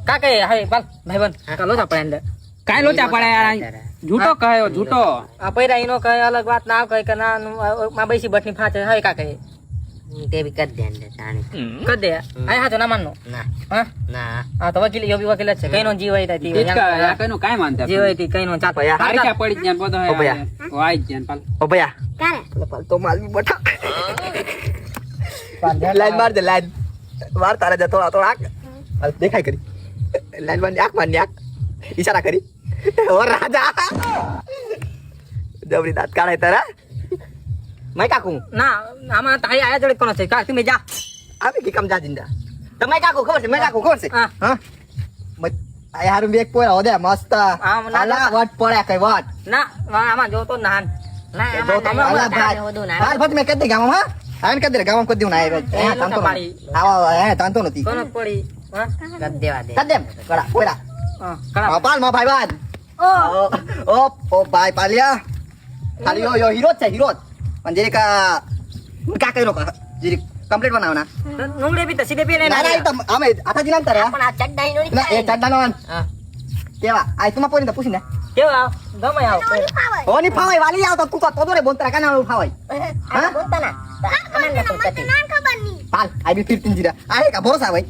કાકે હવે પાલ ભાઈબંધ કાલો ચા પડે અંદર કાઈ લોચા પડે झूठो कहो झूठो આ પૈરા ઈનો કહે અલગ વાત ના કહે કે ના માં બેસી બટની ફાટે હવે કાકે તે બી કર દે અંદર તાણી કર દે આ હાચો ના માનનો ના હા ના આ તો વકીલ યો બી વકીલ જ છે કઈનો જીવ હોય તી ઈચકા કઈનો કાઈ માનતા જીવ હોય તી કઈનો ચાતો હારી ક્યાં પડી જ્યાં બધો હે વાઈ જ્યાં પાલ ઓ ભૈયા કારે પાલ તો માલ બી બઠા લાઈન માર દે લાઈન માર તારે જતો આ તો આક દેખાય કરી લાઈન માં આંખ માર આંખ ઈશારા કરી ઓ રાજા જબરી દાંત કાઢે તારા मैं काकू ના આમાં તારી આયા જોડે કોનો છે કા તમે જા आप की कम जा जिंदा तो मैं काकू खबर से मैं काकू खबर से हाँ। हां मैं आया हारू बेक पोरा होदे मस्त आम ना आला वाट पड़े कई वाट ના આમાં જો તો નાન ના जो तो આમાં आला भाई હોદું ના हां भाई मैं कद गांव हां आन कद गांव को दिउ ना आए हां तांतो आवा है तांतो नती કોનો પડી હા કર દેવા દે कद दे कड़ा पोरा હા કરા पाल मा भाई बात ओ ओ भाई पालिया खाली यो हीरो છે हीरो पण जेरी का करो का जेरी कंप्लीट बनाव ना નુંગડે બી તો સીધે પી ના ના તો અમે આઠા દિન અંતર પણ આ ચડ્ડાઈ નો ના એ ચડ્ડાનો હા કેવા આઈ તુમા પોરીને પૂછીને કેવા ગમે આવ ઓ ની ફાવાય વાલી આવ તો તું તો તોરે બોલતરા કાના ફાવાય આ બોલતા ના અમન ના તો કતી પાલ આઈ બી 15 જીરા આ કા ભરોસા ભાઈ